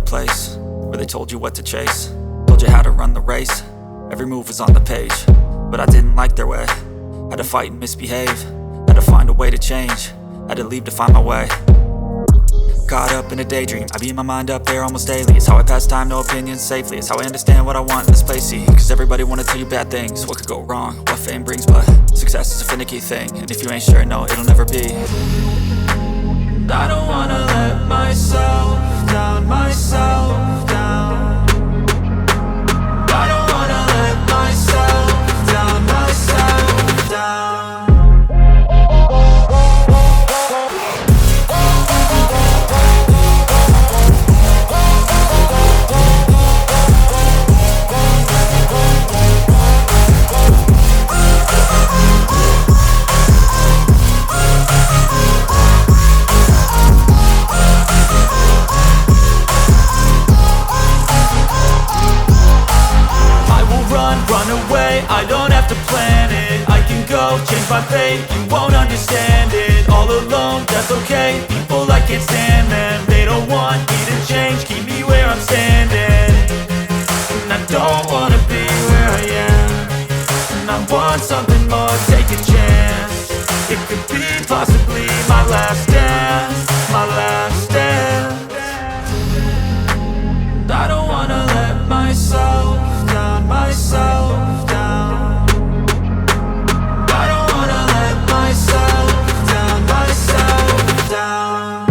place where they told you what to chase, told you how to run the race. Every move was on the page, but I didn't like their way. Had to fight and misbehave, had to find a way to change, had to leave to find my way. Caught up in a daydream, I beat my mind up there almost daily. It's how I pass time, no opinions safely. It's how I understand what I want in this place, see. Cause everybody wanna tell you bad things, what could go wrong, what fame brings. But success is a finicky thing, and if you ain't sure, no, it'll never be. I don't wanna let myself down, myself down. I don't wanna let myself down, myself down. Run away, I don't have to plan it. I can go, change my fate, you won't understand it. All alone, that's okay, people I can't stand them. They don't want me to change, keep me where I'm standing. And I don't wanna be where I am, and I want something more, take a chance. It could be possibly my last dance, my last dance. I don't wanna let myself down, myself down. I don't wanna let myself down, myself down.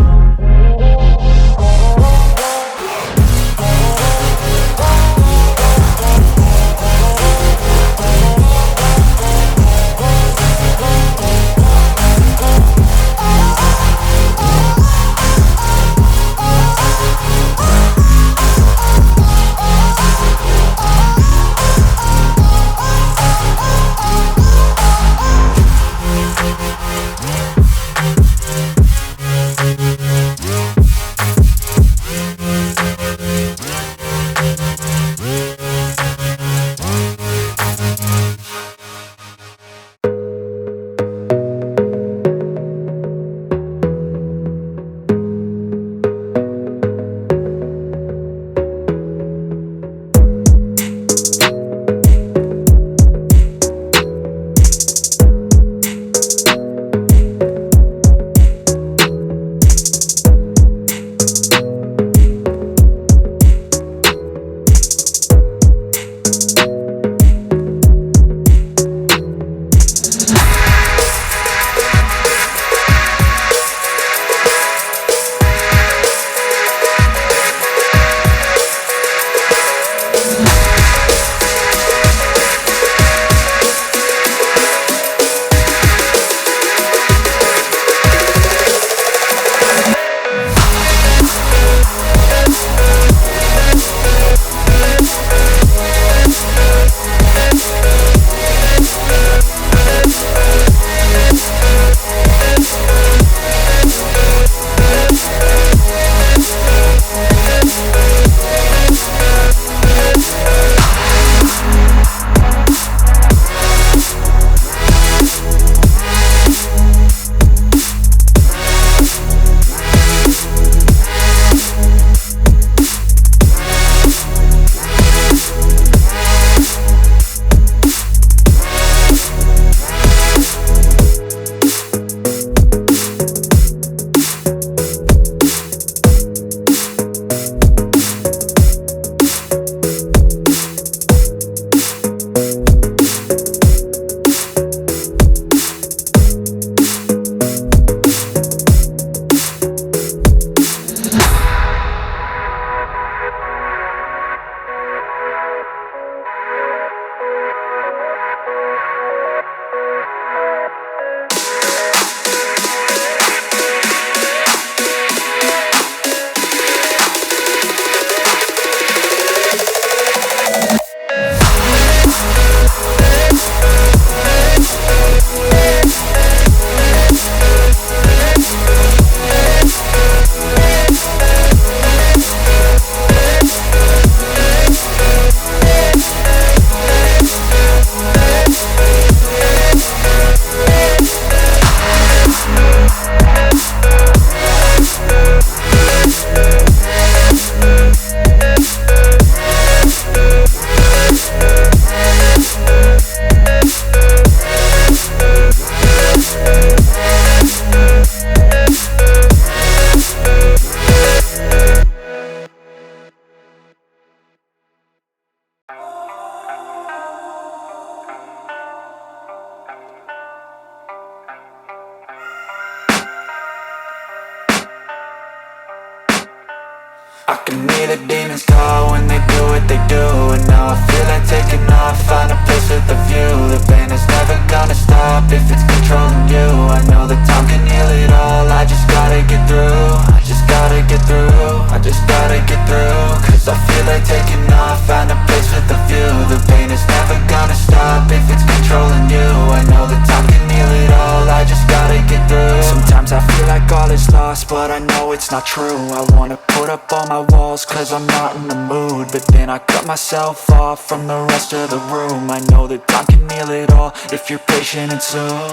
demons call when they do what they do. And now I feel like taking off, find a place with a view. The pain is never gonna stop if it's controlling you. I know that time can heal it all, I just gotta get through. I just gotta get through, I just gotta get through. Cause I feel like taking off, find a place with a view. The pain is never gonna stop if it's controlling you. I know that time can heal it all, I just gotta get through. Sometimes I feel like all is lost, but I know it's not true. I wanna put up all my walls cause I'm not in the mood. But then I cut myself off from the rest of the room. I know that time can heal it all if you're patient and soon.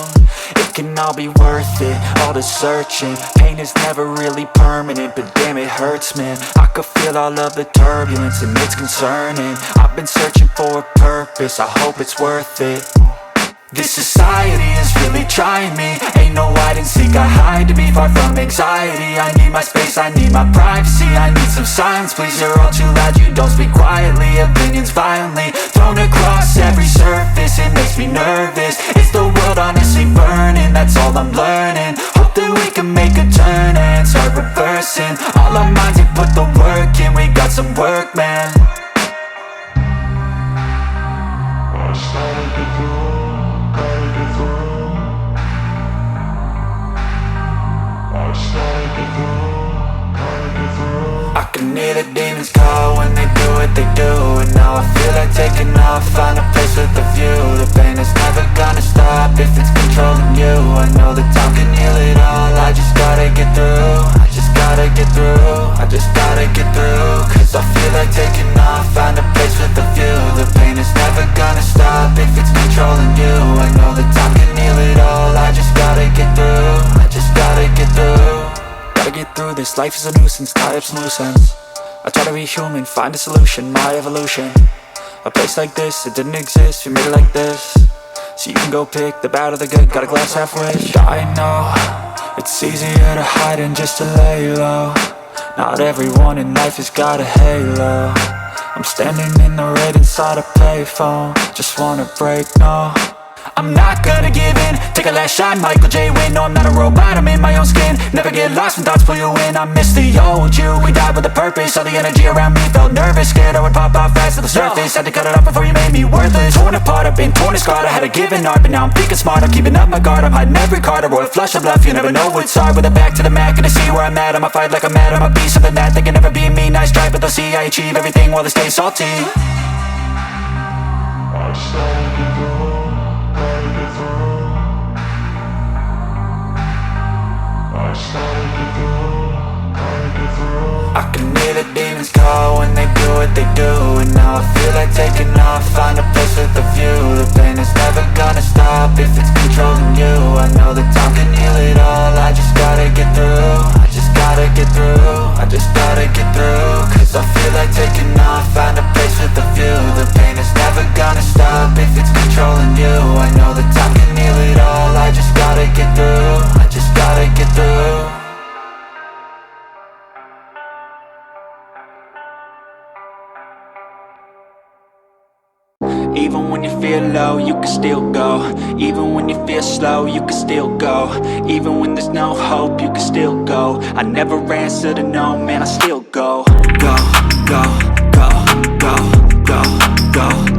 It can all be worth it, all the searching. Pain is never really permanent, but damn it hurts, man. I could feel all of the turbulence and it's concerning. I've been searching for a purpose, I hope it's worth it. This society is really trying me. Ain't no hide and seek, I hide to be far from anxiety. I need my space, I need my privacy. I need some silence, please, you're all too loud. You don't speak quietly, opinions violently thrown across every surface. It makes me nervous, it's the world honestly burning. That's all I'm learning, hope that we can make a turn and start reversing. All our minds and put the work in, we got some work, man. I can hear the demons call when they do what they do. And now I feel like taking off, find a place with a view. The pain is never gonna stop if it's controlling you. I know that time can heal it all, I just gotta get through. I just gotta get through, I just gotta get through. Cause I feel like taking off, find a place with a view. The pain is never gonna stop if it's controlling you. I know that time can heal it all, I just gotta get through. I just gotta get through. Gotta get through this, life is a nuisance, tie up some loose ends. I try to be human, find a solution, my evolution. A place like this, it didn't exist, we made it like this. So you can go pick the bad or the good, got a glass halfway. I know, it's easier to hide than just to lay low. Not everyone in life has got a halo. I'm standing in the red inside a payphone, just wanna break, no. I'm not gonna give in, take a last shot, Michael J. Win. No, I'm not a robot, I'm in my own skin. Never get lost when thoughts pull you in. I miss the old you, we died with a purpose. All the energy around me felt nervous, scared I would pop off fast to the surface. Had to cut it off before you made me worthless. Torn apart, I've been torn and scarred. I had a given art, but now I'm thinking smart. I'm keeping up my guard, I'm hiding every card. A royal flush of bluff, you never know what's hard. With a back to the mat, gonna see where I'm at. I'ma fight like I'm mad, I'ma be something that they can never be me. Nice try, but they'll see I achieve everything while they stay salty. I can hear the demons call when they do what they do. And now I feel like taking off, find a place with a view. The pain is never gonna stop if it's controlling you. I know that time can heal it all, I just gotta get through. I just gotta get through, I just gotta get through. Cause I feel like taking off, find a place with a view. The pain is never gonna stop if it's controlling you. I know that time can heal it all, I just gotta get through. I just gotta get through. Even when you feel low, you can still go. Even when you feel slow, you can still go. Even when there's no hope, you can still go. I never answer to no, man, I still go. Go, go, go, go, go, go.